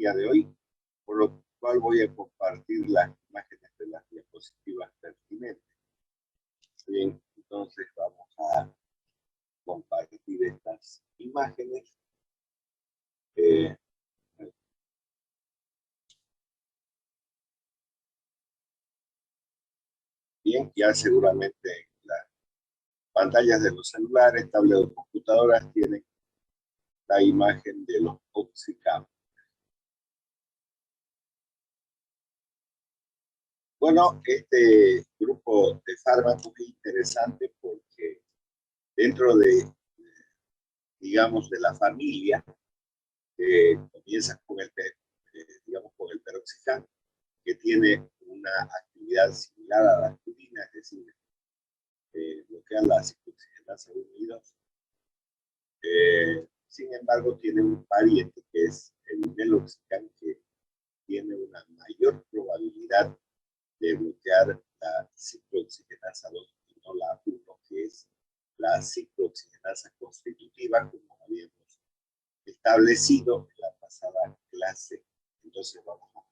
día de hoy, por lo cual voy a compartir las imágenes de las diapositivas pertinentes. Bien, entonces vamos a compartir estas imágenes. Bien, ya seguramente las pantallas de los celulares, tablets o computadoras tienen la imagen de los oxicam. Bueno, este grupo de fármacos es interesante porque dentro de, digamos, de la familia, comienza con el, digamos, con el peroxicam, que tiene una actividad similar a la aspirina, es decir, bloquea la ciclooxigenasa 1 y 2. Sin embargo, tiene un pariente que es el meloxicam, que tiene una mayor probabilidad de bloquear la ciclooxigenasa 2 y no la 1, que es la ciclooxigenasa constitutiva, como habíamos establecido en la pasada clase. Entonces vamos a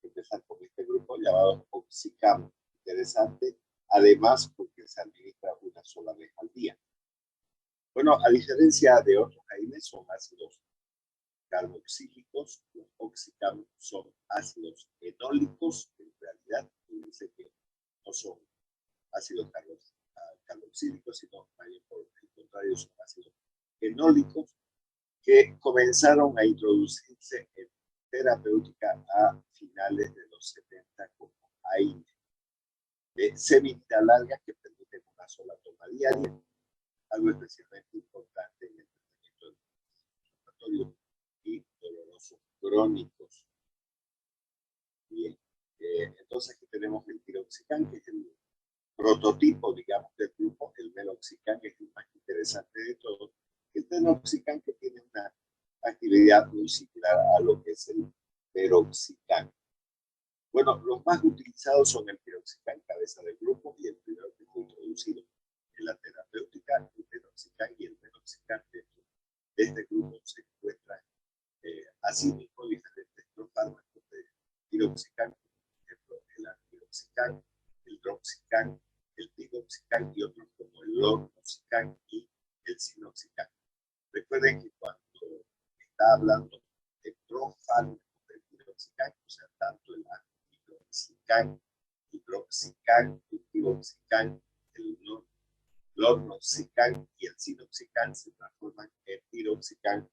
empezar con este grupo llamado oxicam. Interesante, además porque se administra una sola vez al día. Bueno, a diferencia de otros AINES, son ácidos carboxílicos. Los oxicam son ácidos enólicos. En realidad, dice que no son ácidos carboxílicos, sino por el contrario, son ácidos enólicos que comenzaron a introducirse en terapéutica a finales de los 70 como AINE. Semi-vida larga que permiten una sola toma diaria, algo especialmente importante en el tratamiento inflamatorio y dolorosos crónicos. Bien, entonces aquí tenemos el piroxicam, que es el prototipo, digamos, del grupo. El meloxicam, que es el más interesante de todos. El tenoxicam, que tiene una actividad muy similar a lo que es el peroxicam. Bueno, los más utilizados son el piroxicam, cabeza del grupo, y el primero que fue introducido en la terapéutica, el tenoxicam y el meloxicam. Dentro de este grupo se encuentran asimismo diferentes fármacos de piroxicam, por ejemplo, el antiroxicam, el droxicam, el piroxicam y otros como el lornoxicam y el sinoxicam. Recuerden que cuando está hablando de profármacos del piroxicam, o sea, tanto el antiroxicam, el droxicam, el piroxicam, el lornoxicam y el sinoxicam se transforman en piroxicam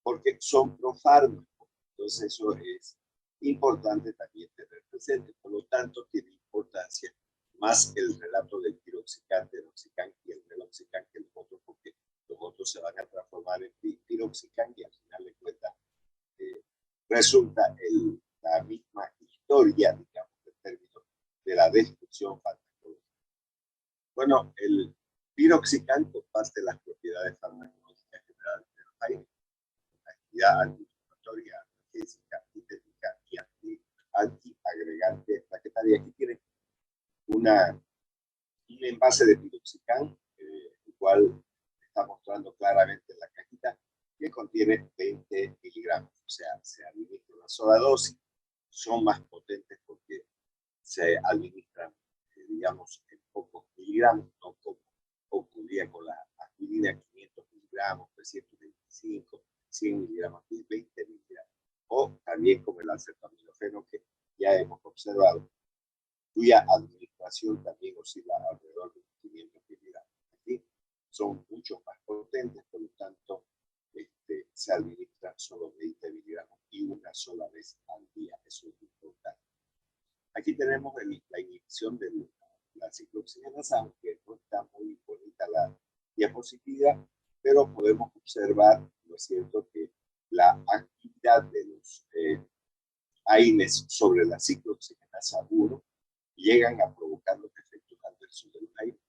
porque son profármacos. Entonces eso es importante también tener presente. Por lo tanto, tiene importancia más el relato del piroxicam, tenoxicam y el meloxicam que los otros, porque los otros se van a transformar en piroxicam y al final de cuentas resulta la misma historia, digamos, en términos de la descripción farmacológica. Bueno, el piroxicam comparte las propiedades farmacológicas generales de los AINE, actividad antiinflamatoria, analgésica, sintética y antiagregante plaquetaria. Aquí tiene un envase de piroxicam, el cual está mostrando claramente en la cajita, que contiene 20 miligramos. O sea, se administra una sola dosis. Son más potentes porque se administran, digamos, en pocos miligramos, no como ocurría con la aspirina, 500 miligramos, 325, 100 miligramos, 20 miligramos. O también como el acetaminofeno, que ya hemos observado, cuya administración también oscila alrededor de 500 miligramos. Aquí son mucho más potentes, por lo tanto, se administran solo 20 miligramos y una sola vez al día. Eso es importante. Aquí tenemos la inhibición de la ciclooxigenasa, aunque no está muy bonita la diapositiva, pero podemos observar, ¿no es cierto?, que la actividad de los AINES sobre la ciclooxigenasa 1 llegan a provocar los efectos adversos del AINE,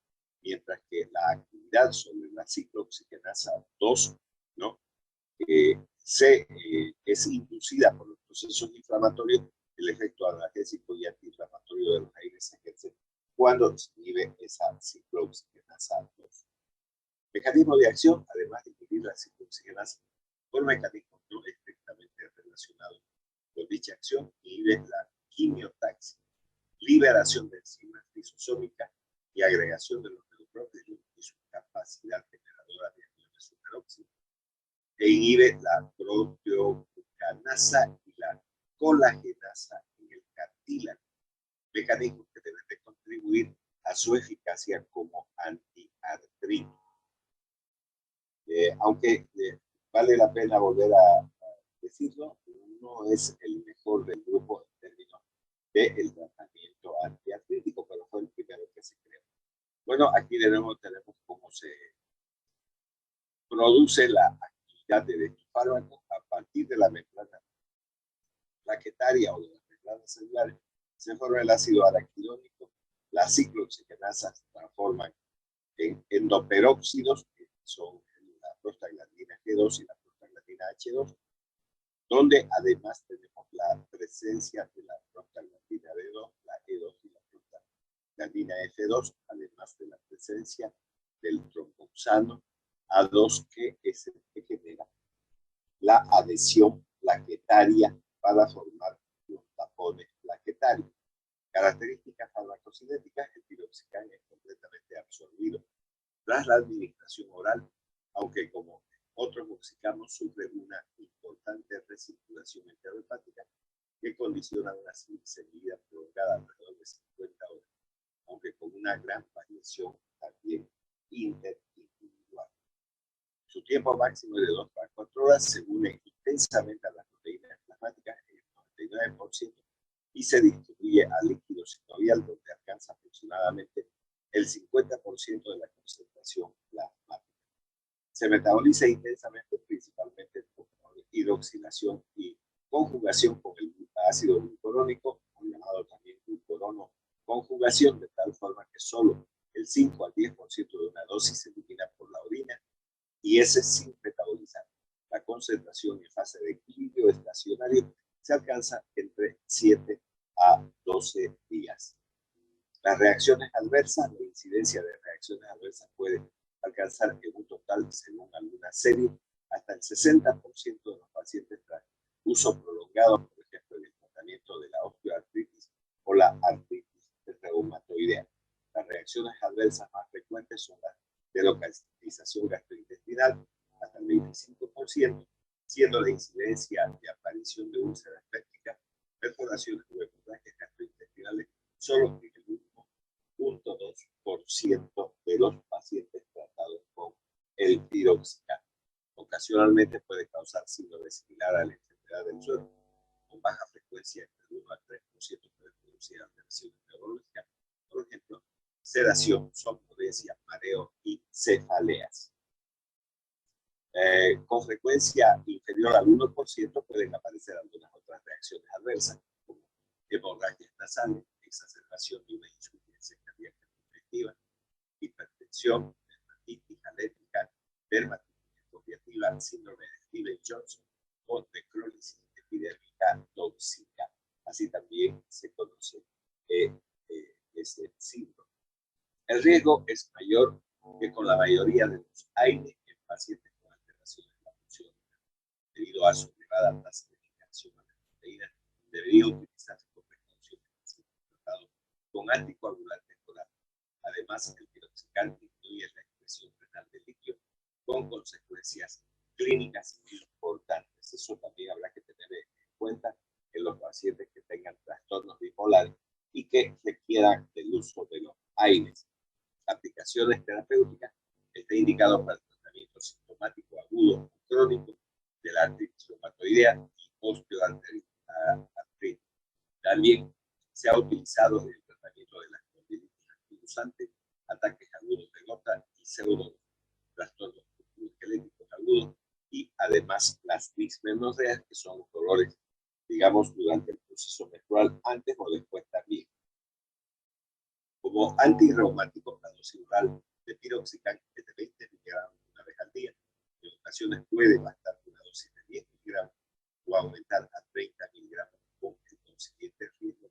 mientras que la actividad sobre la ciclooxigenasa 2, ¿no?, es inducida por los procesos inflamatorios. El efecto analgésico y antiinflamatorio de los AINES se ejerce cuando se inhibe esa ciclooxigenasa 2. Mecanismo de acción, además de inhibir la ciclooxigenasa por mecanismos no estrictamente relacionado con dicha acción, inhibe la quimiotaxis, liberación de enzimas lisosómicas y agregación de los neuropróteos y su capacidad generadora de aniones superóxidos, e inhibe la proteoglucanasa y la colagenasa en el cartílago, mecanismos que deben de contribuir a su eficacia como antiartrítico. Aunque vale la pena volver a decirlo, no es el mejor del grupo en términos del tratamiento antiartrítico, pero fue el primero que se creó. Bueno, aquí de nuevo tenemos cómo se produce la actividad de estos fármacos a partir de la membrana plaquetaria o de las membranas celulares. Se forma el ácido araquidónico, las ciclooxigenasas se transforman en endoperóxidos, que son la prostaglandina G2 y la prostaglandina H2, donde además tenemos la presencia de la prostaglandina D2, la E2 y la prostaglandina F2, además de la presencia del tromboxano A2, que es el que genera la adhesión plaquetaria para formar los tapones plaquetarios. Características farmacocinéticas: el piroxicam es completamente absorbido tras la administración oral, aunque como otros oxicamos sufre una importante recirculación enterohepática que condiciona una semivida prolongada alrededor de 50 horas, aunque con una gran variación también interindividual. Su tiempo máximo de 2 a 4 horas se une intensamente a las proteínas plasmáticas en el 99% y se distribuye al líquido sinovial, donde alcanza aproximadamente el 50% de la concentración plasmática. Se metaboliza intensamente, principalmente por hidroxilación y conjugación con el ácido glucurónico, llamado también glucurono conjugación, de tal forma que solo el 5 al 10% de una dosis se elimina por la orina, y ese sin metabolizar. La concentración en fase de equilibrio estacionario se alcanza entre 7 a 12 días. Las reacciones adversas, la incidencia de reacciones adversas puede alcanzar en un total, según alguna serie, hasta el 60% de los pacientes tras uso prolongado, por ejemplo, en el tratamiento de la osteoartritis o la artritis reumatoidea. Las reacciones adversas más frecuentes son las de localización gastrointestinal, hasta el 25%, siendo la incidencia de aparición de úlceras pépticas, perforaciones o hemorragias gastrointestinales solo en el 1.2% de los pacientes tratados con el piroxicam. Ocasionalmente puede causar síndrome similar a la enfermedad del sueño, con baja frecuencia, entre 1 a 3% puede producir alteraciones neurológicas, por ejemplo, sedación, somnolencia, mareo y cefaleas. Con frecuencia inferior al 1% pueden aparecer algunas otras reacciones adversas, como hemorragias nasales, exacerbación de una insuficiencia cardíaca congestiva, hipertensión, dermatitis alérgica, dermatitis atopiativa, síndrome de Stevens-Johnson o necrólisis epidérmica tóxica. Así también se conoce este síndrome. El riesgo es mayor que con la mayoría de los AINE en pacientes con alteraciones de la función. Debido a su elevada tasa de fijación a la proteína, debería utilizarse con precaución en pacientes tratados con anticoagulantes orales. Además, el piroxicam incluye la expresión renal de líquido con consecuencias clínicas importantes. Eso también habrá que tener en cuenta en los pacientes que tengan trastornos bipolares y que requieran el uso de los AINES. Aplicaciones terapéuticas: está indicado para el tratamiento sintomático agudo o crónico de la artritis reumatoidea y osteoartritis. También se ha utilizado en el tratamiento de la espondilitis anquilosante, ataques agudos de gota y pseudo trastornos musculoesqueléticos agudos, y además las dismenorreas, que son los dolores, digamos, durante el proceso menstrual, antes o después también. Como antirreumático, la dosis oral de piroxicam es de 20 miligramos una vez al día. En ocasiones puede bastar una dosis de 10 miligramos o aumentar a 30 miligramos, con el consiguiente riesgo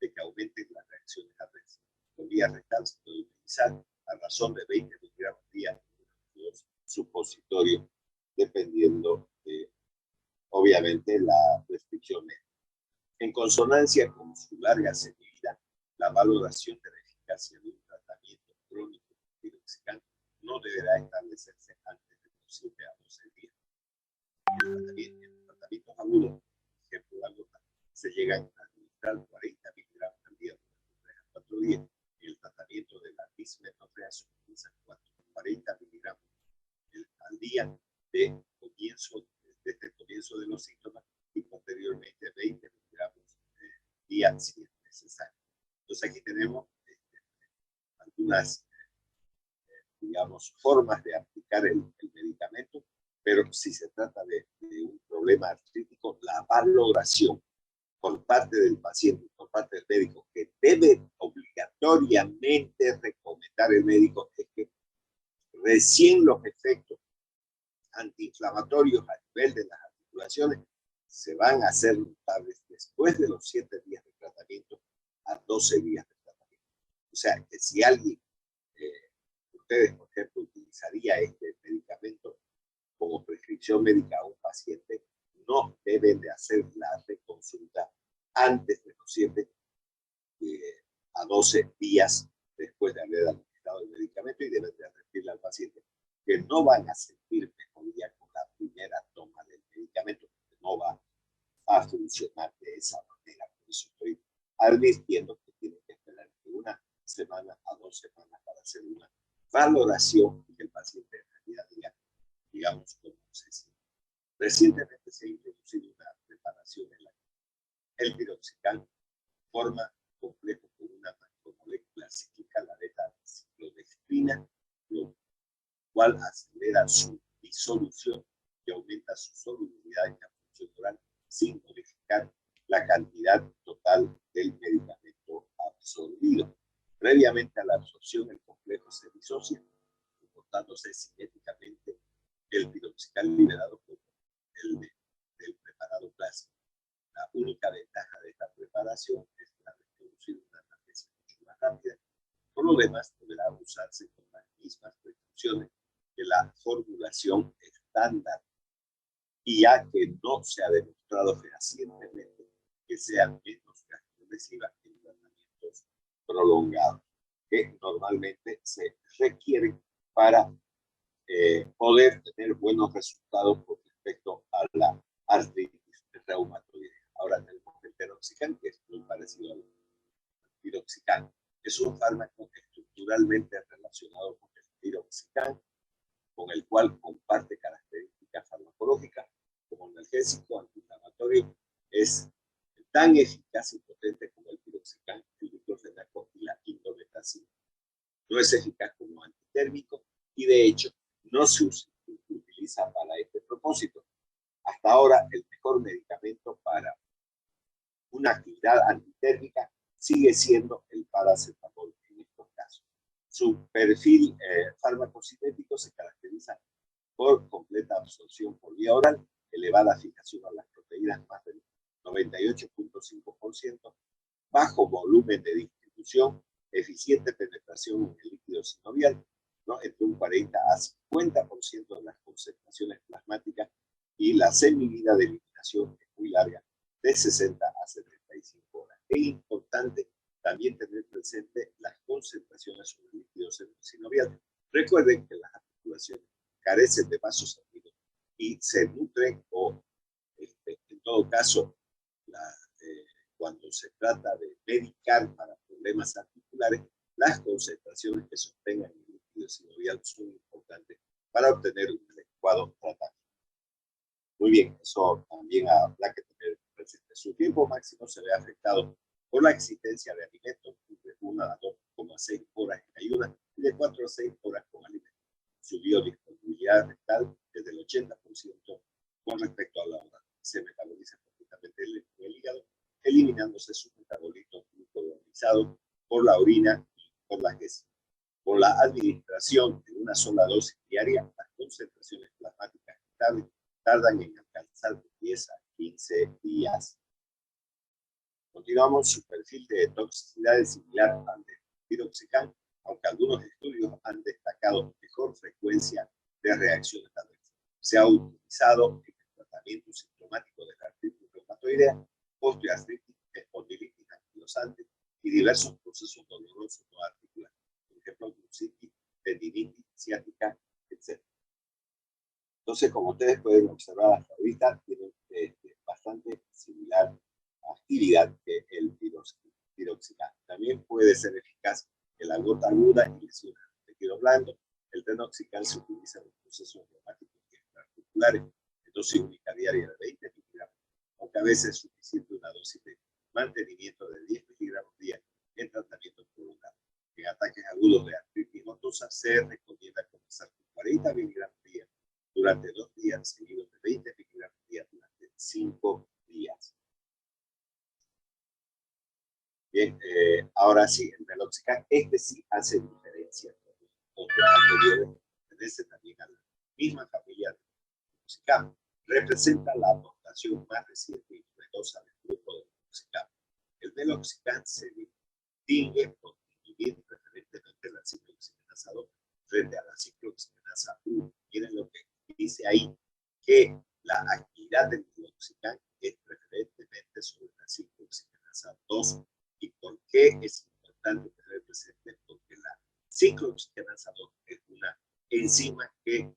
de que aumenten las reacciones adversas. Por vía rectal se puede utilizar a razón de 20 miligramos día en supositorio, dependiendo de obviamente la prescripción médica. En consonancia con su larga seguridad, la valoración de la eficacia de un tratamiento crónico con piroxicam no deberá establecerse antes de los 7 a 12 días. En tratamientos agudos, por ejemplo, la gota, se llegan a administrar 40 miligramos al día durante 3 a 4 días. En el tratamiento de la dismenorrea se utilizan 40 miligramos al día desde el comienzo de los síntomas y posteriormente 20 miligramos día si es necesario. Entonces aquí tenemos algunas, digamos, formas de aplicar el medicamento, pero si se trata de un problema artrítico, la valoración por parte del paciente, por parte del médico, que debe obligatoriamente recomendar el médico, es que recién los efectos antiinflamatorios a nivel de las articulaciones se van a hacer notables después de los 7 días de tratamiento a 12 días de tratamiento. O sea, que si alguien, ustedes, por ejemplo, utilizaría este medicamento como prescripción médica a un paciente, no deben de hacer la reconsulta antes de los 7 a 12 días después de haber administrado el medicamento y deben de advertirle al paciente que no van a sentir mejoría con la primera toma del medicamento, porque no va a funcionar de esa manera. Por eso estoy advirtiendo que tienen que esperar de 1 semana a 2 semanas para hacer una valoración y que el paciente en realidad diga, digamos, cómo se siente. Recientemente se ha introducido una preparación en la que el piroxicam forma complejo con una macromolécula cíclica, la beta-ciclodextrina, lo cual acelera su disolución y aumenta su solubilidad en la función oral sin modificar la cantidad total del medicamento absorbido. Previamente a la absorción, el complejo se disocia, comportándose cinéticamente el piroxicam liberado por el del preparado plástico. La única ventaja de esta preparación es la de producir una analgesia mucho más rápida. Por lo demás, deberá usarse con las mismas precauciones que la formulación estándar, y ya que no se ha demostrado fehacientemente que sea menos gastrolesiva que tratamientos prolongados, que normalmente se requieren para poder tener buenos resultados con respecto a la artritis reumatoide. Ahora tenemos el piroxicam, que es muy parecido al piroxicam. Es un fármaco estructuralmente relacionado con el piroxicam, con el cual comparte características farmacológicas como analgésico, antiinflamatorio, es tan eficaz y potente como el piroxicam, el diclofenaco y la indometacina. No es eficaz como antitérmico y de hecho no se utiliza para este propósito. Hasta ahora el mejor medicamento para una actividad antitérmica sigue siendo el paracetamol en estos casos. Su perfil farmacocinético se caracteriza por completa absorción por vía oral, elevada fijación a las proteínas más del 98.5%, bajo volumen de distribución, eficiente penetración en el líquido sinovial, ¿no? Entre un 40 a 50% de las concentraciones plasmáticas, y la semivida de eliminación es muy larga, de 60 a 75 horas. Es importante también tener presente las concentraciones sobre el líquido sinovial. Recuerden que las articulaciones carecen de vasos sanguíneos y se nutren o, en todo caso, cuando se trata de medicar para problemas articulares, las concentraciones que se obtengan en el líquido sinovial son importantes para obtener un adecuado tratamiento. Muy bien, eso también habrá que tener presente. Su tiempo máximo se ve afectado por la existencia de alimentos de 1 a 2,6 horas en ayunas y de 4 a 6 horas con alimentos. Su biodisponibilidad rectal es del 80% con respecto a la hora. Se metaboliza completamente en el hígado, eliminándose sus metabolitos glucuronizados por la orina y por las heces. Por la administración de una sola dosis diaria, las concentraciones plasmáticas estables tardan en alcanzar de 10 a 15 días. Continuamos. Su perfil de toxicidad es similar al de piroxicam, aunque algunos estudios han destacado mejor frecuencia de reacciones adversas. Se ha utilizado en el tratamiento sintomático sintomático de la artritis reumatoidea, osteoartritis, espondilitis anquilosante y diversos procesos dolorosos no articulares, por ejemplo, bursitis, tendinitis ciática, etc. Entonces, como ustedes pueden observar hasta ahorita, tienen bastante similar actividad que el piroxicam. También puede ser eficaz en la gota aguda y lesiones del tejido blando. El tenoxicam se utiliza en los procesos reumáticos y articulares en dosis única diaria de 20 miligramos, aunque a veces es suficiente una dosis de mantenimiento de 10 miligramos día en tratamiento prolongado. En ataques agudos de artritis nodosa se recomienda comenzar con 40 miligramos día durante 2 días, seguidos de 20 miligramos día durante 5 días. Bien, ahora sí, el meloxicam, este sí hace diferencia con los otros anteriores, pertenece también a la misma familia de meloxicam. Representa la aportación más reciente y novedosa del grupo de meloxicam. El meloxicam se distingue por inhibir preferentemente la ciclooxigenasa 2 frente a la ciclooxigenasa 1. Miren lo que dice ahí, que la actividad del meloxicam es preferentemente sobre la ciclooxigenasa 2. ¿Y por qué es importante tener presente? Porque la ciclooxigenasa 2 es una enzima que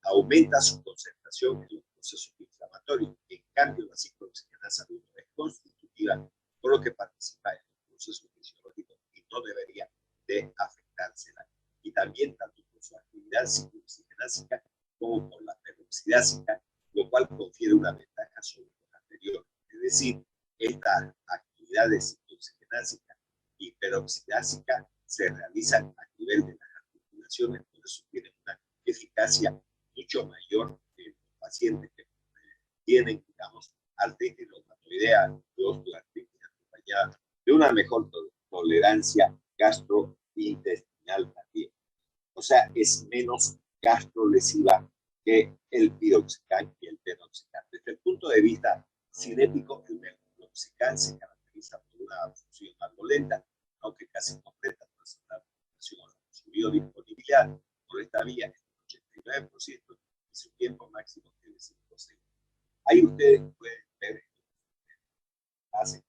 aumenta su concentración en los procesos inflamatorios. En cambio, la ciclooxigenasa 1 es constitutiva, por lo que participa en los procesos fisiológicos y no debería de afectársela. Y también tanto por su actividad ciclooxigenásica como por la peroxidásica, lo cual confiere una ventaja sobre los anteriores. Es decir, esta actividad de ciclooxigenásica y peroxidásica se realizan a nivel de las articulaciones, por eso tienen una eficacia mucho mayor que los pacientes que tienen, digamos, artritis reumatoidea y osteoartritis acompañada de una mejor tolerancia gastrointestinal también. O sea, es menos gastrolesiva que el piroxicam y el tenoxicam. Desde el punto de vista cinético, el meloxicam se caracteriza por una función algo lenta, aunque casi completa, tras la su biodisponibilidad por esta vía es el 89% y su tiempo máximo es de 5 segundos. Ahí ustedes pueden ver hace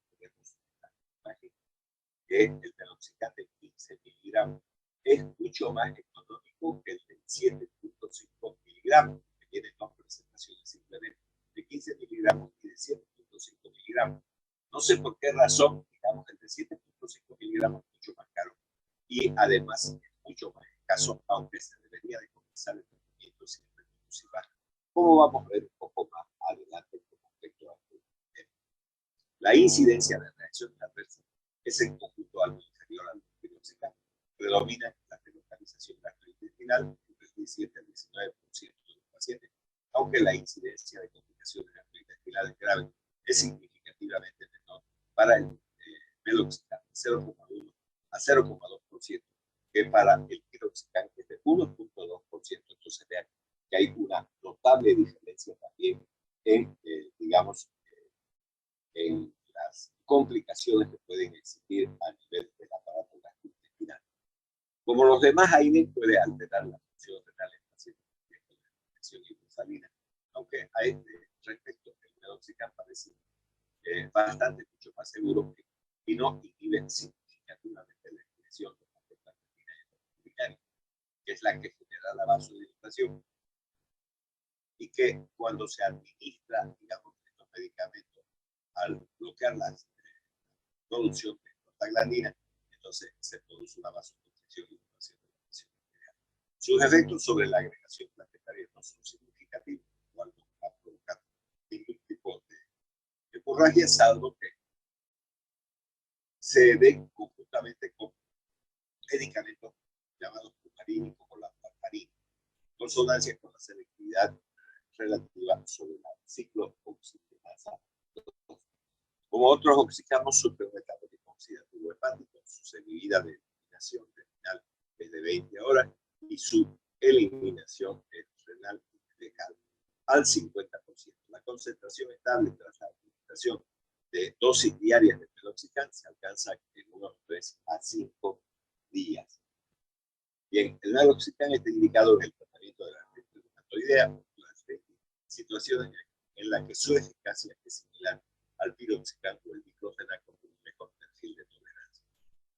que el meloxicam de 15 miligramos es mucho más económico que el de 7.5 miligramos, que tiene dos presentaciones simplemente de 15 miligramos y de 7.5 miligramos. No sé por qué razón, digamos, el de 7.5 miligramos es mucho más caro y además es mucho más escaso, aunque se debería de comenzar el tratamiento siempre con baja, como vamos a ver un poco más adelante con respecto a este. La incidencia de reacciones adversas es en conjunto algo inferior al piroxicam. Predomina la relocalización gastrointestinal entre el 17 al 19% de los pacientes, aunque la incidencia de complicaciones gastrointestinales graves es significativamente menor para el meloxicam, 0,1 a 0,2%, que para el piroxicam, que es de 1,2%. Entonces vean que hay una notable diferencia también en, digamos, en las complicaciones que pueden existir a nivel del aparato gastrointestinal. Como los demás AINE, puede alterar la función renal en pacientes con infección hidrosalina, aunque a este respecto el meloxicam parece bastante mucho más seguro y no inhibe significativamente la excreción de la proteína urinaria, que es la que genera la vasodilatación y que cuando se administra, digamos, estos medicamentos al bloquear la producción de prostaglandina, entonces se produce una vasoconstricción y una presión arterial. Sus efectos sobre la agregación plaquetaria no son significativos, igual no va a provocar ningún tipo de hemorragia, salvo que se den conjuntamente con medicamentos llamados pumarín como la warfarina, consonancia con la selectividad relativa sobre la ciclooxigenasa 2. Como otros oxicamos, sufren un metabolismo oxidativo hepático, su semivida de eliminación renal es de 20 horas y su eliminación renal legal al 50%. La concentración estable tras la administración de dosis diarias de meloxicam se alcanza en unos 3 a 5 días. Bien, el meloxicam está indicado en el tratamiento de la artritis reumatoidea, situaciones en la que su eficacia es similar al piroxicam o el diclofenac con un mejor perfil de tolerancia.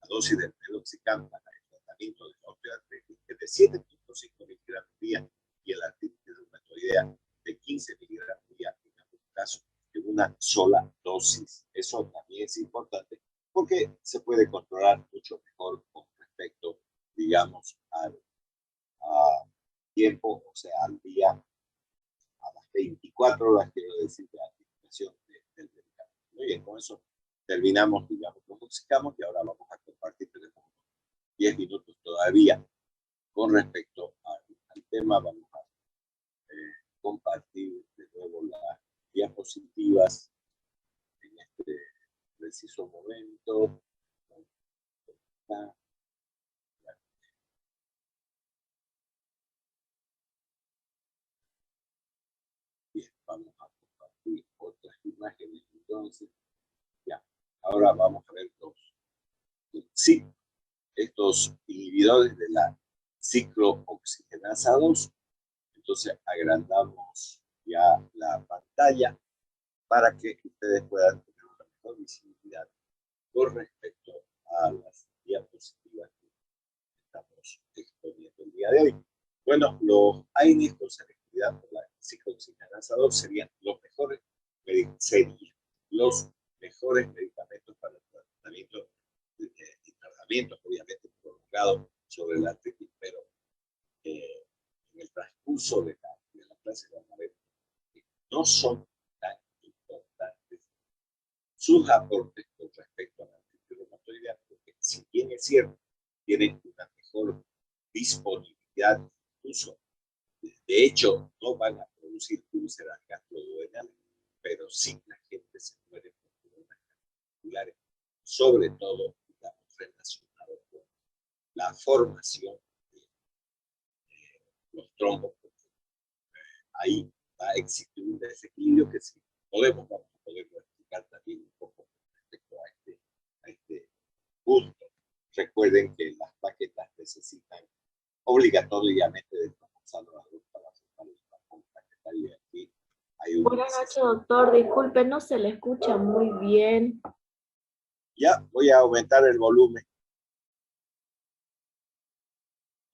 La dosis del meloxicam para el tratamiento de la osteoartritis es de 7.5 miligramos día y el artritis reumatoidea de 15 miligramos día en algunos casos, en una sola dosis. Eso también es importante porque se puede controlar mucho mejor con respecto, digamos, al tiempo, o sea, al día, a las 24 horas, quiero decir, de administración del medicamento. Muy bien, con eso terminamos, digamos, nos intoxicamos y ahora vamos a compartir, tenemos 10 minutos todavía con respecto al tema. Vamos a compartir de nuevo las diapositivas en este preciso momento. Bien, vamos a compartir otras imágenes entonces. Ya, ahora vamos a ver estos inhibidores de la ciclooxigenasa 2. Entonces agrandamos ya la pantalla para que ustedes puedan tener una mejor visibilidad con respecto a las diapositivas que estamos exponiendo el día de hoy. Bueno, los AINES con selectividad por la ciclooxigenasa 2 serían los mejores medicamentos para el tratamiento y tratamientos obviamente prolongados sobre la artritis, pero en el transcurso de la clase vamos a ver que no son tan importantes sus aportes con respecto a la artritis reumatoidea, porque si bien es cierto, tienen una mejor disponibilidad, incluso, de hecho, no van a producir úlceras gastroduodenales, pero sí la gente se muere por problemas cardiovasculares, sobre todo, digamos, relacionados con la formación de los trombos. Ahí va a existir un desequilibrio que si podemos, vamos a poderlo explicar también un poco respecto a este punto. Recuerden que las plaquetas necesitan obligatoriamente de transportadores para formar una plaqueta, y aquí hay un... Buenas noches, doctor. Disculpe, no se le escucha muy bien. Ya, voy a aumentar el volumen.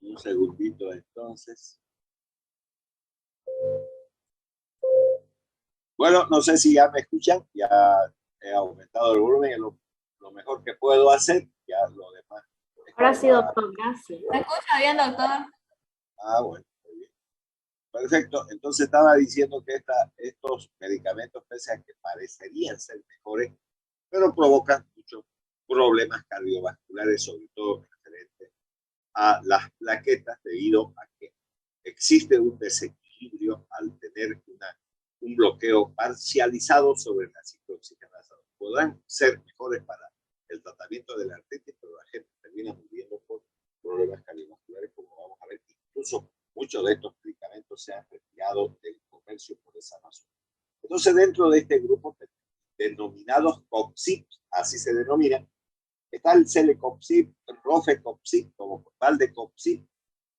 Un segundito entonces. Bueno, no sé si ya me escuchan, ya he aumentado el volumen, es lo mejor que puedo hacer, ya lo demás. Ahora sí, doctor, gracias. ¿Me escucha bien, doctor? Bueno, muy bien. Perfecto, entonces estaba diciendo que estos medicamentos, pese a que parecerían ser mejores, pero provocan muchos problemas cardiovasculares, sobre todo referente a las plaquetas, debido a que existe un desequilibrio al tener un bloqueo parcializado sobre la ciclooxigenasa. Podrán ser mejores para el tratamiento de la artritis, pero la gente termina muriendo por problemas cardiovasculares, como vamos a ver. Incluso muchos de estos medicamentos se han retirado del comercio por esa razón. Entonces, dentro de este grupo denominados COPSIP, así se denominan, está el Celecopsip, Rofecopsip, como Valdecopsip,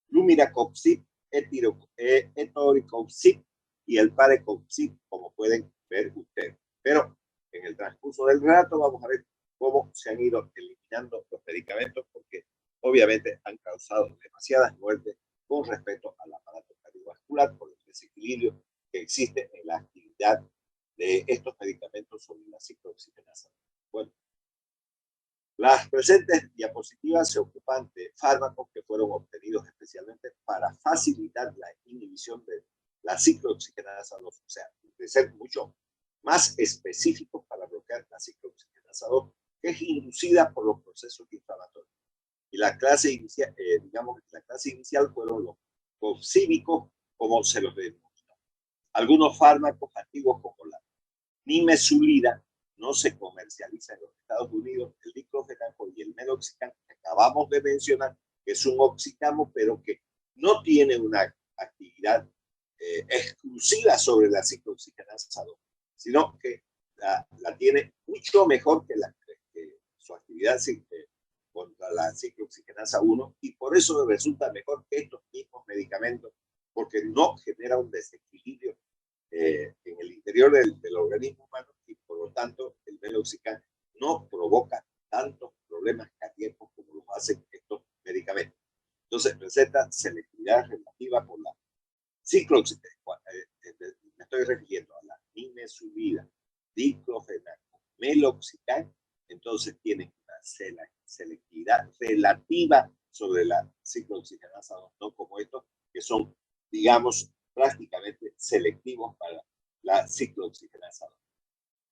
Lumiracopsip, Etoricopsip y el Parecopsip, como pueden ver ustedes. Pero en el transcurso del relato vamos a ver cómo se han ido eliminando los medicamentos, porque obviamente han causado demasiadas muertes con respecto al aparato cardiovascular por el desequilibrio que existe en la actividad de estos medicamentos sobre la ciclooxigenasa. Bueno, las presentes diapositivas se ocupan de fármacos que fueron obtenidos especialmente para facilitar la inhibición de la ciclooxigenasa 2, o sea, de ser mucho más específicos para bloquear la ciclooxigenasa 2, que es inducida por los procesos inflamatorios. Y la clase inicial, digamos, la clase inicial fueron los copsímicos, como se los denomina. Algunos fármacos antiguos, como la nimesulida, no se comercializa en los Estados Unidos. El diclofenaco y el meloxicam que acabamos de mencionar, que es un oxicamo, pero que no tiene una actividad exclusiva sobre la ciclooxigenasa 2, sino que la tiene mucho mejor que su actividad contra la ciclooxigenasa 1, y por eso resulta mejor que estos mismos medicamentos, porque no genera un desequilibrio en el interior interior del organismo humano y por lo tanto el meloxicam no provoca tantos problemas cardíacos como lo hacen estos medicamentos. Entonces presenta selectividad relativa por la cicloxicam. Me estoy refiriendo a la nimesulida, diclofenaco, meloxicam, entonces tienen una selectividad relativa sobre la ciclooxigenasa 2, no como estos que son, digamos, prácticamente selectivos para la ciclooxigenasa 2.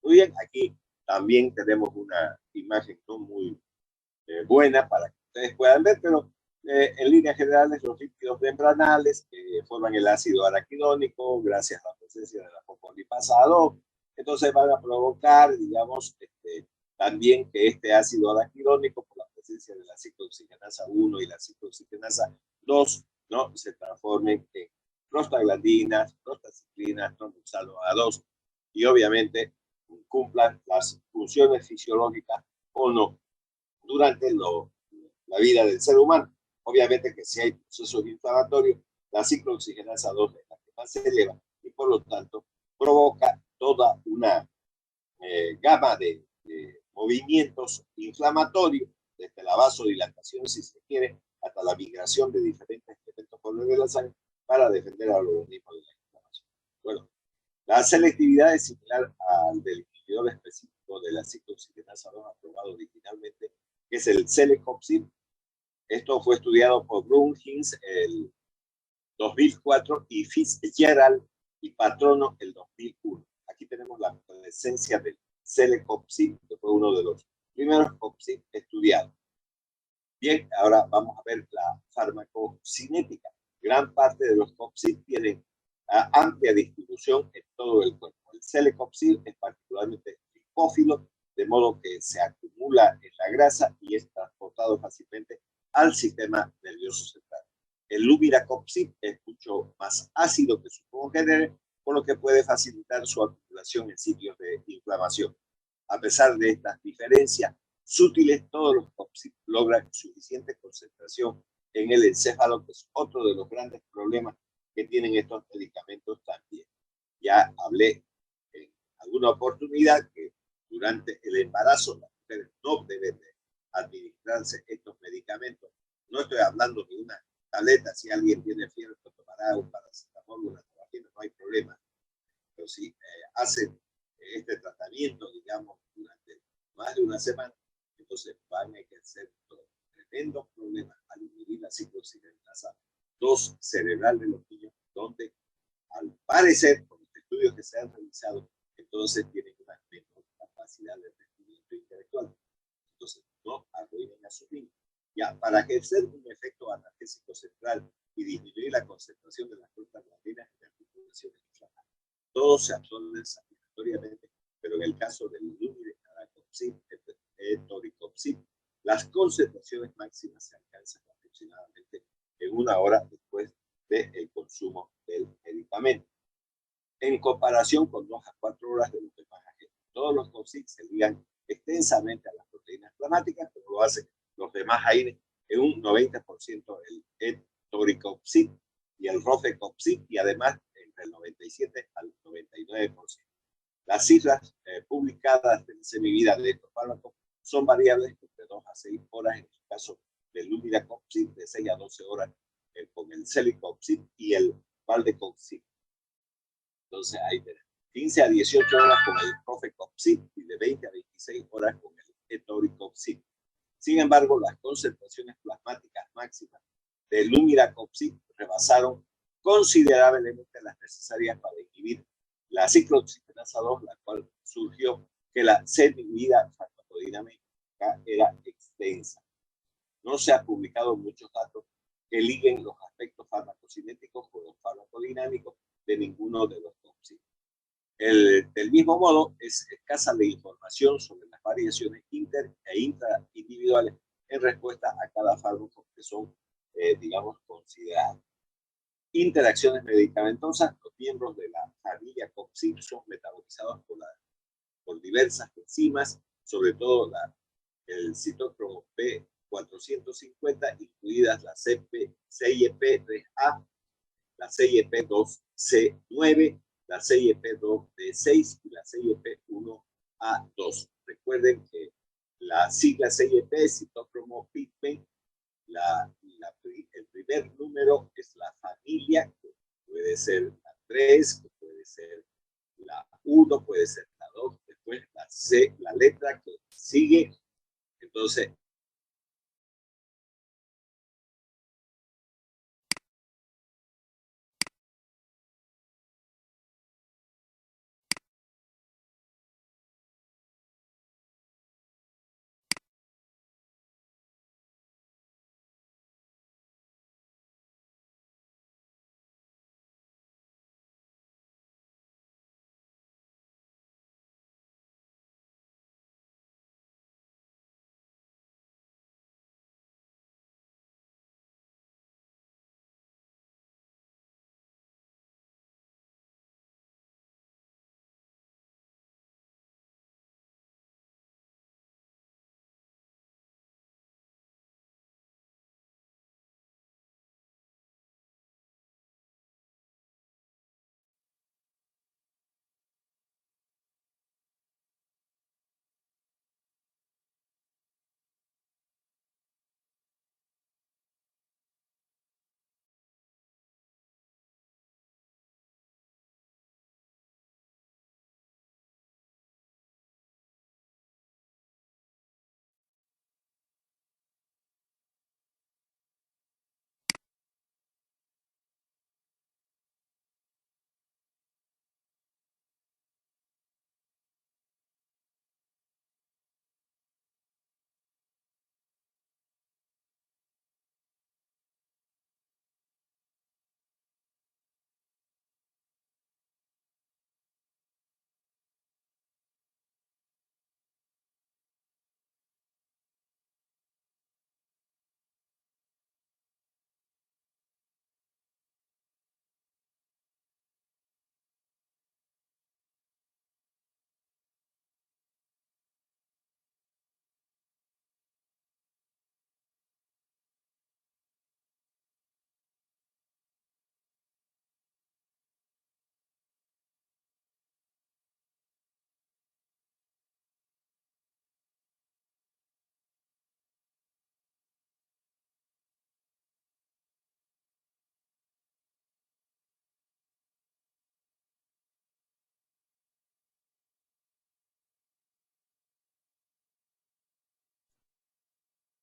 Muy bien, aquí también tenemos una imagen no muy buena para que ustedes puedan ver, pero en líneas generales los lípidos membranales que forman el ácido araquidónico gracias a la presencia de la fosfolipasa 2, entonces van a provocar, digamos, también que este ácido araquidónico por la presencia de la ciclooxigenasa 1 y la ciclooxigenasa 2, ¿no?, se transformen en prostaglandinas, prostaciclinas, tromboxano A2 y obviamente cumplan las funciones fisiológicas o no durante la vida del ser humano. Obviamente que si hay procesos inflamatorios, la ciclooxigenasa 2 es la que más se eleva y por lo tanto provoca toda una gama de movimientos inflamatorios, desde la vasodilatación, si se quiere, hasta la migración de diferentes elementos por medio de la sangre para defender al organismo de la inflamación. Bueno, la selectividad es similar al del inhibidor específico de la ciclooxigenasa 2 aprobado originalmente, que es el Celecoxib. Esto fue estudiado por Brun-Hinz el 2004 y Fitzgerald y Patrono el 2001. Aquí tenemos la presencia del Celecoxib, que fue uno de los primeros Coxib estudiados. Bien, ahora vamos a ver la farmacocinética. Gran parte de los Coxib tienen amplia distribución en todo el cuerpo. El Celecoxib es particularmente lipófilo, de modo que se acumula en la grasa y es transportado fácilmente al sistema nervioso central. El Lumiracoxib es mucho más ácido que su congénere, por lo que puede facilitar su acumulación en sitios de inflamación. A pesar de estas diferencias sutiles, todos los Coxib logran suficiente concentración en el encéfalo, que es otro de los grandes problemas que tienen estos medicamentos también. Ya hablé en alguna oportunidad que durante el embarazo las mujeres no deben de administrarse estos medicamentos. No estoy hablando de una tableta. Si alguien tiene fiebre, tomará un paracetamol, una tabacina, no hay problema. Pero si hacen este tratamiento, digamos, durante más de una semana, entonces van a ejercer tremendos problemas al inhibir la ciclooxigenasa 2 cerebral de los niños, donde al parecer, con los estudios que se han realizado, entonces tienen una menor capacidad de rendimiento intelectual. Entonces, no arruinen a sus niños. Ya, para ejercer un efecto analgésico central y disminuir la concentración de las prostaglandinas en las articulaciones inflamadas, todos se absorben satisfactoriamente, pero en el caso del Lumiracoxib, Etoricoxib, las concentraciones máximas se alcanzan aproximadamente en 1 hora después del consumo del medicamento, en comparación con 2 a 4 horas de los demás agentes. Todos los Coxib se ligan extensamente a las proteínas inflamatorias, pero lo hacen los demás aires en un 90%, el Etoricoxib y el Rofecoxib, y además entre el 97 al 99%. Las cifras publicadas de semivida de estos fármacos son variables entre 2 a 6 horas en el caso del Lumiracoxib, de 6 a 12 horas con el Celecoxib y el Valdecoxib. Entonces hay de 15 a 18 horas con el Rofecoxib y de 20 a 26 horas con el Etoricoxib. Sin embargo, las concentraciones plasmáticas máximas del Lumiracoxib rebasaron considerablemente las necesarias para inhibir la ciclooxigenasa 2, la cual surgió que la semivida farmacodinámica era extensa. No se han publicado muchos datos que liguen los aspectos farmacocinéticos con los farmacodinámicos de ninguno de los Coxib. Del mismo modo, es escasa la información sobre las variaciones inter e intraindividuales en respuesta a cada fármaco que son, digamos, consideradas. Interacciones medicamentosas. Los miembros de la familia Coxib son metabolizados por diversas enzimas, sobre todo el citocromo P450, incluidas la CYP3A, la CYP2C9 la CIEP2D6 y la CIEP1A2. Recuerden que la sigla CIEP es citocromo pigment. El primer número es la familia, que puede ser la 3, que puede ser la 1, puede ser la 2, después la C, la letra que sigue. Entonces,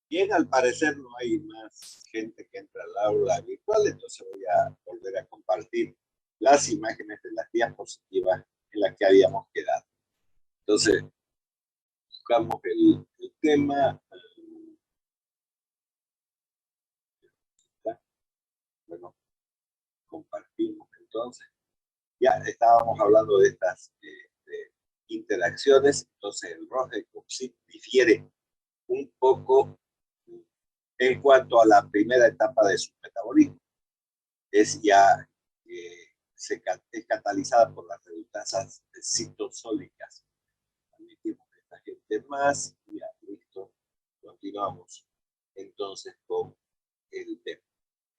bien, al parecer no hay más gente que entra al aula virtual, entonces voy a volver a compartir las imágenes de las diapositivas en las que habíamos quedado. Entonces, buscamos el tema. Bueno, compartimos entonces. Ya estábamos hablando de estas de interacciones, entonces el Roche-Coxib difiere un poco en cuanto a la primera etapa de su metabolismo. Es ya es catalizada por las redundancias citosólicas. Admitimos esta gente más, ya listo, continuamos entonces con el tema.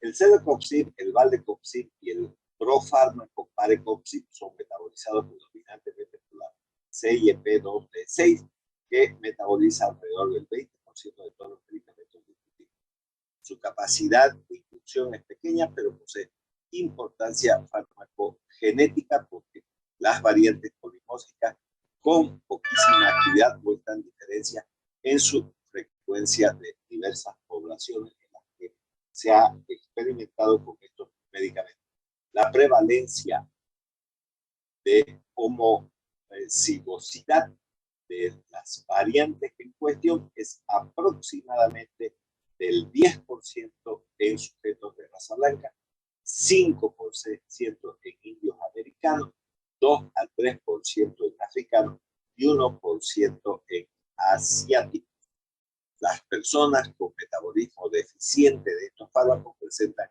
El celecoxib, el valdecoxib y el profármaco parecoxib son metabolizados predominantemente por la CYP2D6, que metaboliza alrededor del 20% de todos los medicamentos discutidos. Su capacidad de inducción es pequeña, pero posee importancia farmacogenética porque las variantes polimórficas con poquísima actividad muestran diferencia en su frecuencia de diversas poblaciones en las que se ha experimentado con estos medicamentos. La prevalencia de homocigosidad de las variantes en cuestión es aproximadamente del 10% en sujetos de raza blanca, 5% en indios americanos, 2 al 3% en africanos y 1% en asiáticos. Las personas con metabolismo deficiente de estos fármacos presentan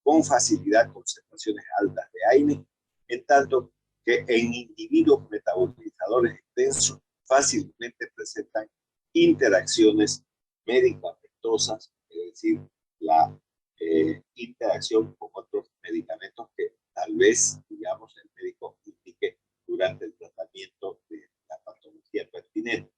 con facilidad concentraciones altas de AINE, en tanto que en individuos metabolizadores extensos fácilmente presentan interacciones medicamentosas, es decir, la interacción con otros medicamentos que tal vez, digamos, el médico indique durante el tratamiento de la patología pertinente,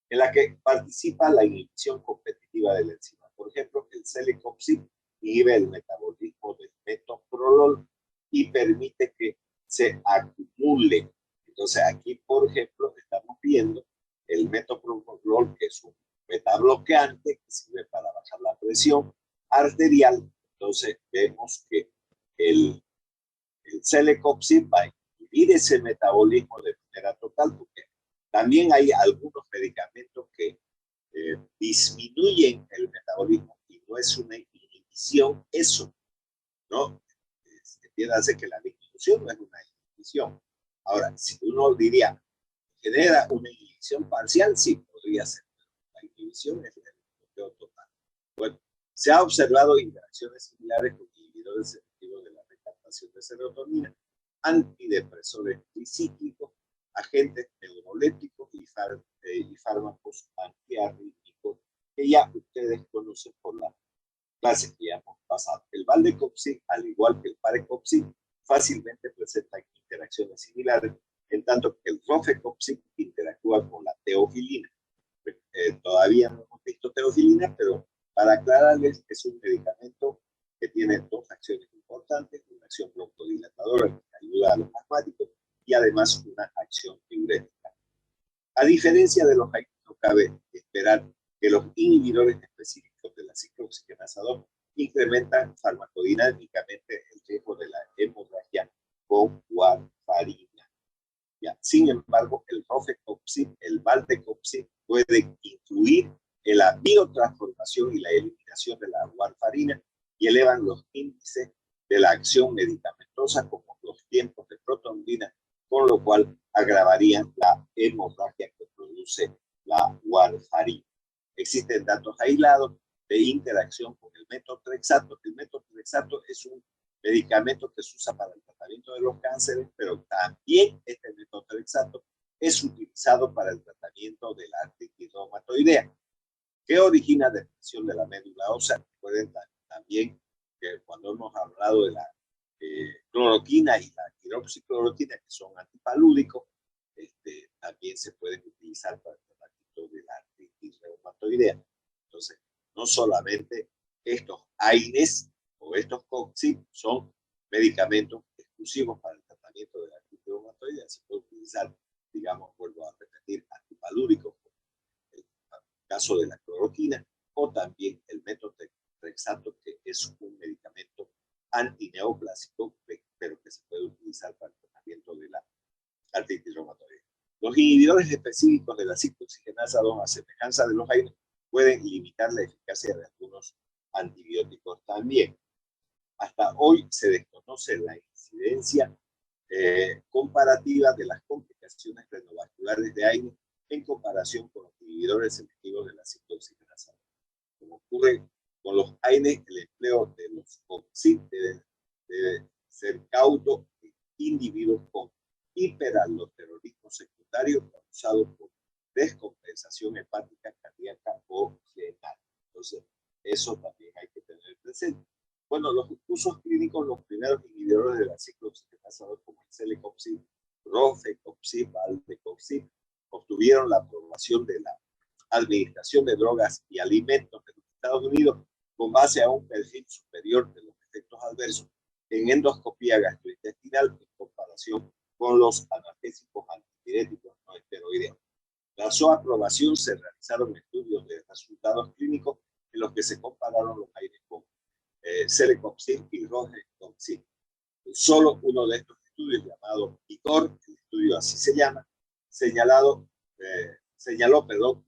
en la que participa la inhibición competitiva de la enzima. Por ejemplo, el celecoxib inhibe el metabolismo del metoprolol y permite que se acumule. Entonces, aquí, por ejemplo, estamos viendo el metoprolol, que es un metabloqueante que sirve para bajar la presión arterial. Entonces, vemos que el celecoxib va a inhibir ese metabolismo de manera total, porque también hay algunos medicamentos que disminuyen el metabolismo y no es una inhibición eso, ¿no? Entiéndase que la disminución no es una inhibición. Ahora, si uno diría, genera una inhibición parcial, sí, podría ser. La inhibición es el bloqueo total. Bueno, se ha observado interacciones similares con inhibidores selectivos de la recaptación de serotonina, antidepresores tricíclicos, agentes neurolépticos y fármacos antiarrítmicos que ya ustedes conocen por la clase que ya hemos pasado. El valdecoxib, al igual que el parecoxib, fácilmente presentan interacciones similares, en tanto que el rofecoxib interactúa con la teofilina. Todavía no hemos visto teofilina, pero para aclararles, es un medicamento que tiene dos acciones importantes: una acción broncodilatadora que ayuda a los asmáticos y además una acción diurética. A diferencia de los AINES, no cabe esperar que los inhibidores específicos de la ciclooxigenasa 2 incrementan farmacodinámicamente el riesgo de la hemorragia con warfarina. Ya. Sin embargo, el rofecoxib, el valdecoxib, puede influir en la biotransformación y la eliminación de la warfarina y elevan los índices de la acción medicamentosa, como los tiempos de protonina, con lo cual agravarían la hemorragia que produce la warfarina. Existen datos aislados de interacción con el metotrexato. El metotrexato es un medicamento que se usa para el tratamiento de los cánceres, pero también este metotrexato es utilizado para el tratamiento de la artritis reumatoidea, que origina depresión de la médula ósea. Recuerden también que cuando hemos hablado de la cloroquina y la hidroxicloroquina, que son antipalúdicos, también se pueden utilizar para el tratamiento de la artritis reumatoidea. Entonces, no solamente estos AINES o estos COXIP son medicamentos exclusivos para el tratamiento de la artritis reumatoidea, se puede utilizar, digamos, vuelvo a repetir, antipalúdicos, en el caso de la cloroquina, o también el metotrexato, que es un medicamento antineoplásico, pero que se puede utilizar para el tratamiento de la artritis reumatoidea. Los inhibidores específicos de la ciclooxigenasa 2, a semejanza de los AINES, pueden limitar la eficacia de algunos antibióticos también. Hasta hoy se desconoce la incidencia comparativa de las complicaciones renovasculares de AINES en comparación con los inhibidores selectivos de la ciclooxigenasa 2. Como ocurre con los AINES, el empleo de los COXIP debe ser cauto en individuos con hiperaldosteronismo secundario causado por descompensación hepática, cardíaca o renal. Entonces, eso también hay que tener presente. Bueno, los usos clínicos, los primeros inhibidores de la ciclooxigenasa 2, como el celecoxib, rofecoxib, valdecoxib, obtuvieron la aprobación de la Administración de Drogas y Alimentos de los Estados Unidos con base a un perfil superior de los efectos adversos en endoscopía gastrointestinal en comparación con los analgésicos antipiréticos no esteroideos. Tras su aprobación, se realizaron estudios de resultados clínicos en los que se compararon los AINES con celecoxib y rofecoxib. Solo uno de estos estudios, llamado ICOR, el estudio así se llama, señaló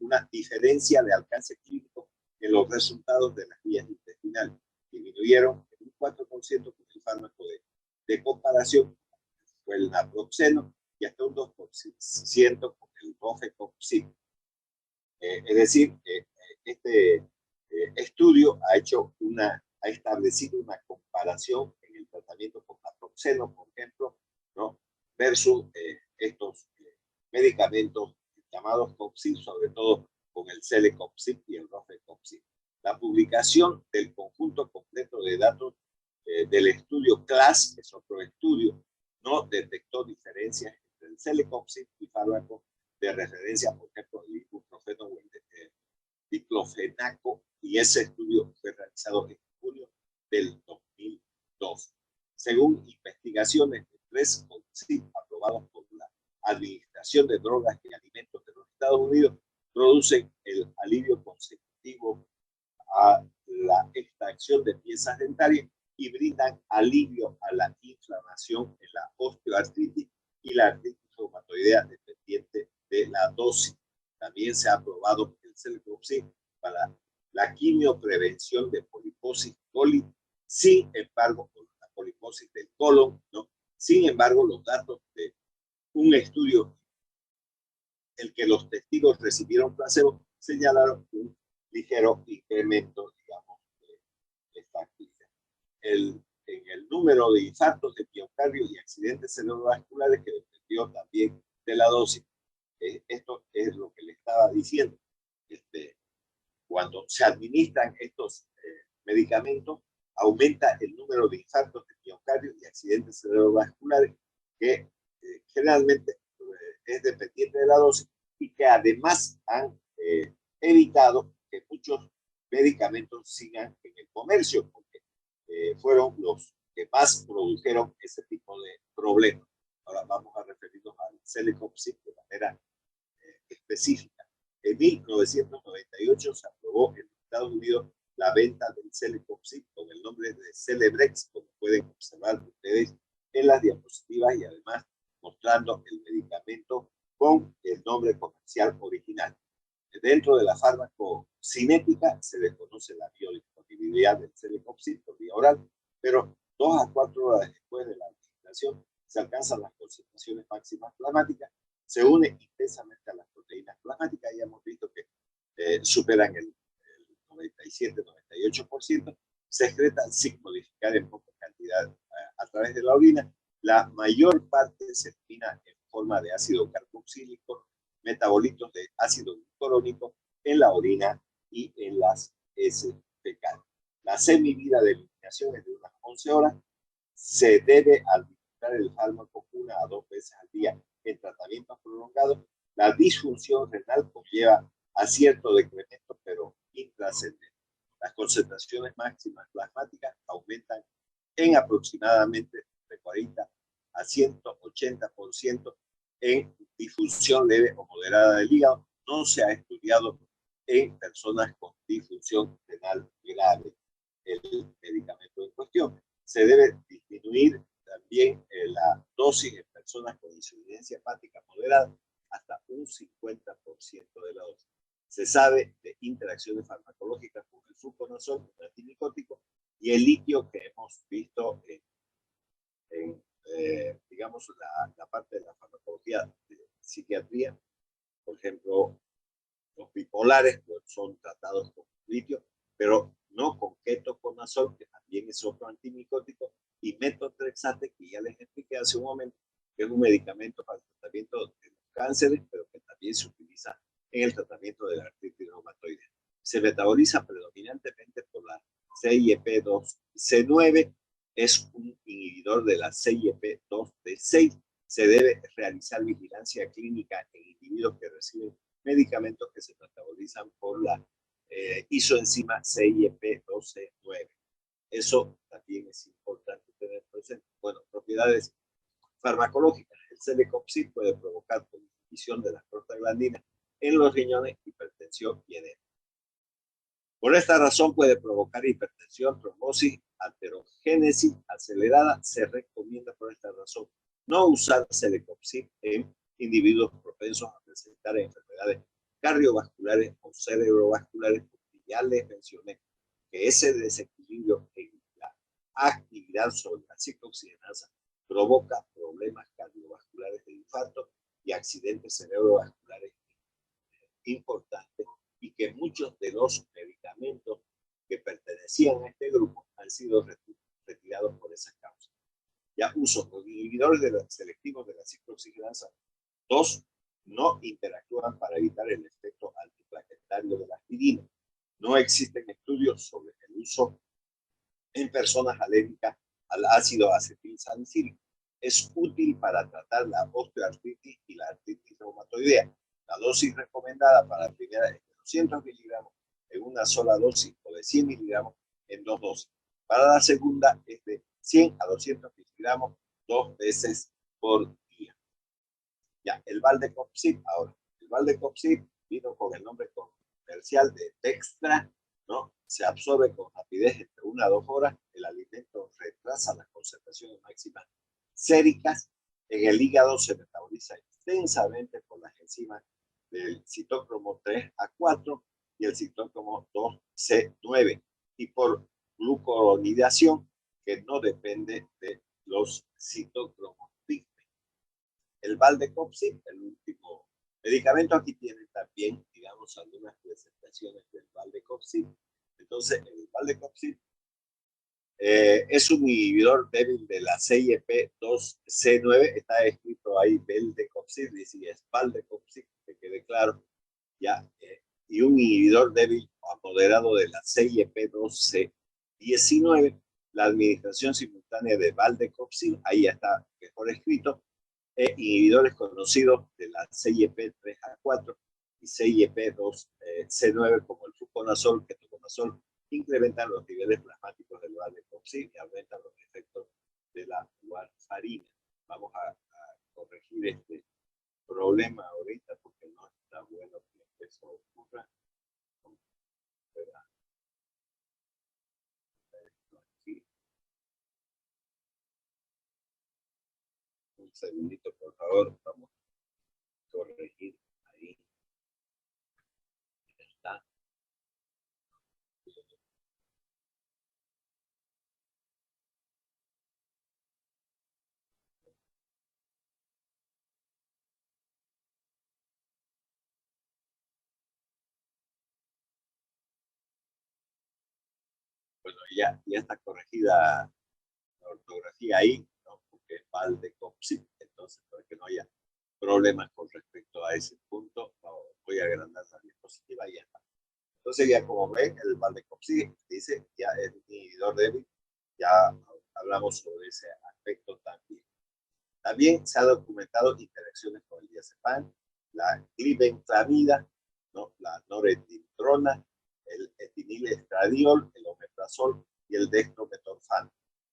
una diferencia de alcance clínico en los resultados de las vías intestinales. Disminuyeron en un 4% con el fármaco de comparación, fue el naproxeno, y hasta un 2% con el rofecoxib. Es decir, este estudio ha establecido una comparación en el tratamiento con naproxeno, por ejemplo, ¿no?, versus estos medicamentos llamados COXIP, sobre todo con el celecoxib y el rofecoxib. La publicación del conjunto completo de datos del estudio CLASS, que es otro estudio, no detectó diferencias entre el celecoxib y fármacos de referencia, por ejemplo, el ibuprofeno o el diclofenaco, y ese estudio fue realizado en junio del 2002. Según investigaciones de 3 CONCIP aprobados por la Administración de Drogas y Alimentos de los Estados Unidos, producen el alivio consecutivo a la extracción de piezas dentarias y brindan alivio a la inflamación en la osteoartritis y la artritis reumatoidea dependiente de la dosis. También se ha aprobado el celecoxib para la quimioprevención de poliposis coli, sin embargo, con la poliposis del colon, ¿no? Sin embargo, los datos de un estudio el que los testigos recibieron placebo señalaron un ligero incremento, digamos, de esta actividad. En el número de infartos de miocardio y accidentes cerebrovasculares, que dependió también de la dosis. Esto es lo que le estaba diciendo. Cuando se administran estos medicamentos, aumenta el número de infartos de miocardio y accidentes cerebrovasculares, que generalmente es dependiente de la dosis, y que además han evitado que muchos medicamentos sigan en el comercio, porque fueron los que más produjeron ese tipo de problemas. Ahora vamos a referirnos al celecoxib de manera específica. En 1998 se aprobó en Estados Unidos la venta del celecoxib con el nombre de Celebrex, como pueden observar ustedes en las diapositivas, y además mostrando el medicamento con el nombre comercial original. Dentro de la farmacocinética se desconoce la biodisponibilidad del celecoxib por vía oral, pero 2 a 4 horas después de la administración se alcanzan las concentraciones máximas plasmáticas, se une intensamente a las proteínas plasmáticas, y hemos visto que superan el 97-98%, se excretan sin modificar en poca cantidad a través de la orina. La mayor parte se elimina en forma de ácido carboxílico, metabolitos de ácido glucurónico en la orina y en las heces fecales. La semivida de eliminación es de unas 11 horas. Se debe administrar el fármaco 1 a 2 veces al día en tratamientos prolongados. La disfunción renal conlleva a cierto decremento, pero intrascendente. Las concentraciones máximas plasmáticas aumentan en aproximadamente de 40 a 180% en difusión leve o moderada del hígado. No se ha estudiado en personas con disfunción renal grave el medicamento en cuestión. Se debe disminuir también la dosis en personas con insuficiencia hepática moderada hasta un 50% de la dosis. Se sabe de interacciones farmacológicas con el fluconazol, el antimicótico, y el litio que hemos visto en digamos, la parte de la farmacología de psiquiatría. Por ejemplo, los bipolares pues, son tratados con litio, pero no con ketoconazol, que también es otro antimicótico, y metotrexate, que ya les expliqué hace un momento, que es un medicamento para el tratamiento de los cánceres, pero que también se utiliza en el tratamiento de la artritis reumatoide. Se metaboliza predominantemente por la CYP2C9, es un inhibidor de la CYP2D6. Se debe realizar vigilancia clínica en individuos que reciben medicamentos que se metabolizan por la isoenzima CYP2C9. Eso también es importante tener presente. Bueno, propiedades farmacológicas. El celecoxib puede provocar inhibición de las prostaglandinas en los riñones, hipertensión y edema. Por esta razón puede provocar hipertensión, trombosis, aterogénesis acelerada. Se recomienda por esta razón no usar celecoxib en individuos propensos a presentar enfermedades cardiovasculares o cerebrovasculares, porque ya les mencioné que ese desequilibrio en la actividad sobre la ciclooxigenasa provoca problemas cardiovasculares de infarto y accidentes cerebrovasculares importantes, y que muchos de los medicamentos que pertenecían a este grupo han sido retirados por esa causa. Ya uso los inhibidores selectivos de la ciclooxigenasa 2 no interactúan para evitar el efecto antiplaquetario de la aspirina. No existen estudios sobre el uso en personas alérgicas al ácido acetilsalicílico. Es útil para tratar la osteoartritis y la artritis reumatoidea. La dosis recomendada para la primera es de 200 miligramos en una sola dosis o de 100 miligramos en dos dosis. Para la segunda es de 100 a 200 miligramos 2 veces por día. Ya, el Valdecoxib ahora. El Valdecoxib vino con el nombre comercial de Dextra, ¿no? Se absorbe con rapidez entre 1 a 2 horas. El alimento retrasa las concentraciones máximas séricas. En el hígado se metaboliza extensamente por las enzimas del citocromo 3A4 y el citocromo 2C9 y por glucuronidación que no depende de los citocromos. El Valdecoxib, el último medicamento, aquí tiene también, digamos, algunas presentaciones del Valdecoxib. Entonces, el Valdecoxib es un inhibidor débil de la CYP2C9, está escrito ahí Valdecoxib, dice es Valdecoxib, que quede claro, ya, y un inhibidor débil o moderado de la CYP2C19. La administración simultánea de Valdecoxib, ahí está mejor escrito, inhibidores conocidos de la CYP3A4 y CYP2C9 como el fluconazol, ketoconazol, incrementan los niveles plasmáticos del Valdecoxib y aumentan los efectos de la warfarina. Vamos a corregir este problema ahorita porque no está bueno que eso ocurra. Un segundito, por favor, vamos a corregir ahí. Está. Bueno, ya está corregida la ortografía ahí, ¿no? Porque es Valdecoxib, entonces para que no haya problemas con respecto a ese punto, voy a agrandar la diapositiva y ya está. Entonces ya como ven, el Valdecoxib dice ya es un inhibidor débil, ya hablamos sobre ese aspecto también. También se ha documentado interacciones con el diazepam, la glibenclamida, ¿no? La norepinefrina, el etinilestradiol, el omeprazol y el dextrometorfano.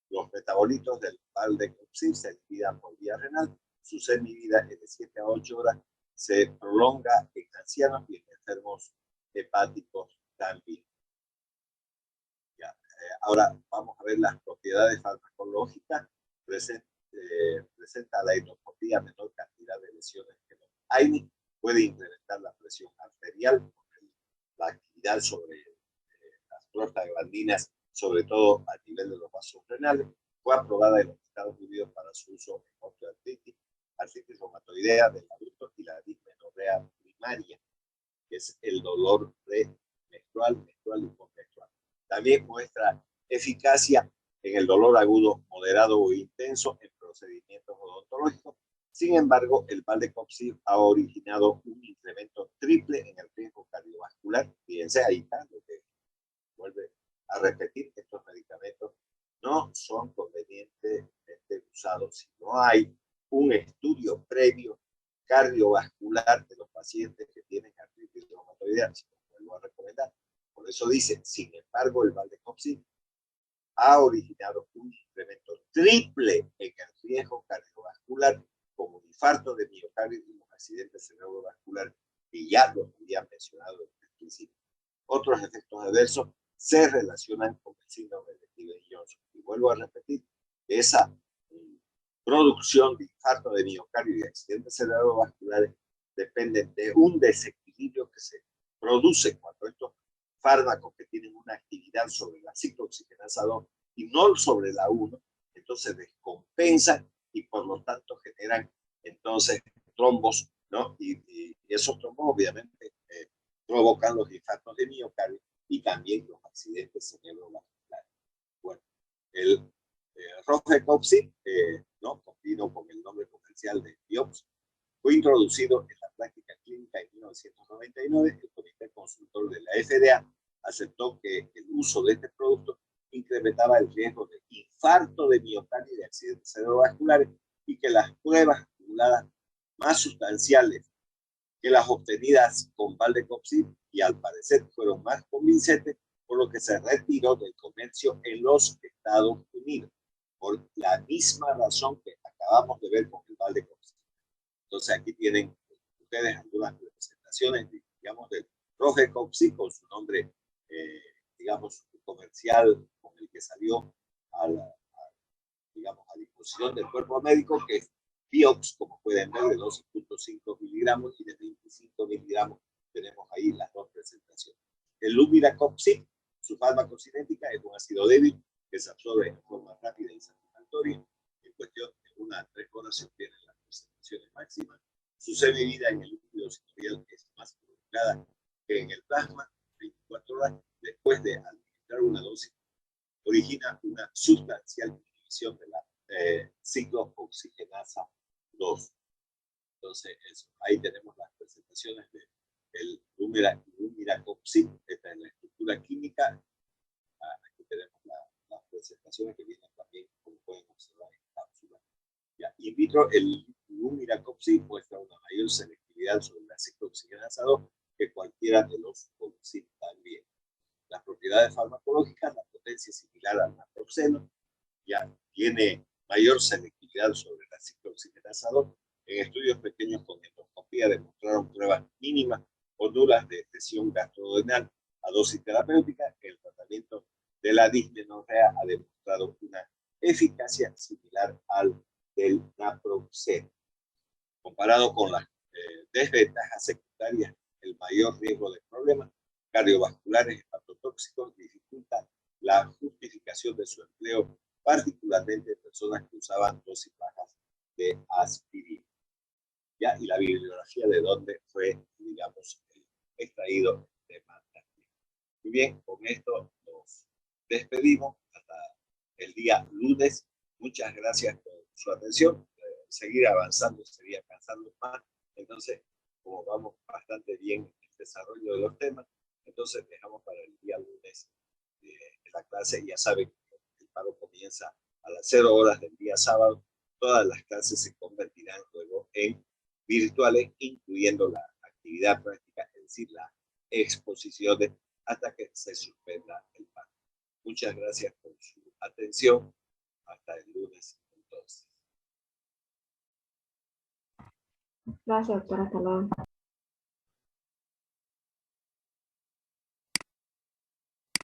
Los metabolitos del Valdecoxib se liquidan por vía renal. Su semivida es de 7 a 8 horas. Se prolonga en ancianos y en enfermos hepáticos también. Ya, ahora vamos a ver las propiedades farmacológicas. Presenta la endoscopía menor cantidad de lesiones que los AINE. Puede incrementar la presión arterial, la actividad sobre las prostaglandinas, sobre todo a nivel de los vasos renales. Fue aprobada en los Estados Unidos para su uso en osteoartritis, artritis reumatoidea del adulto y la dismenorrea primaria, que es el dolor premenstrual, menstrual y postmenstrual. También muestra eficacia en el dolor agudo, moderado o intenso en procedimientos odontológicos. Sin embargo, el Valdecoxib ha originado un incremento triple en el riesgo cardiovascular. Fíjense, ahí está lo que vuelve a repetir, estos medicamentos no son convenientemente usados si no hay un estudio previo cardiovascular de los pacientes que tienen artritis reumatoidea, si lo vuelvo a recomendar. Por eso dice, sin embargo, el Valdecoxib ha originado un incremento triple en el riesgo cardiovascular como un infarto de miocardio y un accidente cerebrovascular, y ya lo había mencionado en el principio. Otros efectos adversos se relacionan con el síndrome de Stevens-Johnson. Y vuelvo a repetir, esa producción de infarto de miocardio y accidentes cerebrovasculares dependen de un desequilibrio que se produce cuando estos fármacos que tienen una actividad sobre la ciclooxigenasa 2 y no sobre la 1, entonces descompensan y por lo tanto generan entonces trombos, ¿no? Y esos trombos obviamente provocan los infartos de miocardio y también los accidentes cerebrovasculares. Bueno, el Rofecoxib, ¿no? Vino con el nombre comercial de Vioxx, fue introducido en la práctica clínica en 1999. El Comité Consultor de la FDA aceptó que el uso de este producto incrementaba el riesgo de infarto de miocardio y de accidentes cerebrovasculares, y que las pruebas acumuladas más sustanciales que las obtenidas con valdecoxib, y al parecer fueron más convincentes, por lo que se retiró del comercio en los Estados Unidos, por la misma razón que acabamos de ver con el valdecoxib. Entonces aquí tienen ustedes algunas representaciones, digamos, del Rogecoxib con su nombre, digamos, comercial, con el que salió digamos, a disposición del cuerpo médico, que es Vioxx, como pueden ver, de 12.5 miligramos, y de 25 miligramos tenemos ahí las dos presentaciones. El Lumiracoxib, su farmacocinética, es un ácido débil que se absorbe de forma rápida y satisfactoria. En cuestión de 1 a 3 horas se obtienen las presentaciones máximas. Su semivida en el líquido sinovial es más prolongada que en el plasma, 24 horas después de administrar una dosis. Origina una sustancial inhibición de la ciclooxigenasa 2. Entonces, eso. Ahí tenemos las presentaciones del Lumiracoxib. Esta es la estructura química. Aquí tenemos las presentaciones que vienen también, como pueden observar en cápsula. Ya. In vitro, el Lumiracoxib muestra una mayor selectividad sobre la ciclooxigenasa 2 que cualquiera de los coxib también. Las propiedades farmacológicas, la potencia es similar al naproxeno, ya tiene mayor selectividad sobre la ciclooxigenasa 2. En estudios pequeños con endoscopía demostraron pruebas mínimas o nulas de presión gastrodenal a dosis terapéutica. El tratamiento de la dismenorrea ha demostrado una eficacia similar al del naproxeno. Comparado con las desventajas secundarias, el mayor riesgo de problemas cardiovasculares hepatotóxicos dificulta la justificación de su empleo, particularmente en personas que usaban dosis bajas de aspirina. ¿Ya? Y la bibliografía de dónde fue, digamos, extraído de manta. Muy bien, con esto nos despedimos hasta el día lunes. Muchas gracias por su atención. Seguir avanzando sería cansando más. Entonces, como vamos bastante bien en el desarrollo de los temas, entonces dejamos para el día lunes la clase. Ya saben que el paro comienza a las 0 horas del día sábado. Todas las clases se convertirán luego en virtuales, incluyendo la actividad práctica, es decir, las exposiciones, hasta que se suspenda el paro. Muchas gracias por su atención. Hasta el lunes, entonces. Gracias, doctora. Hasta luego.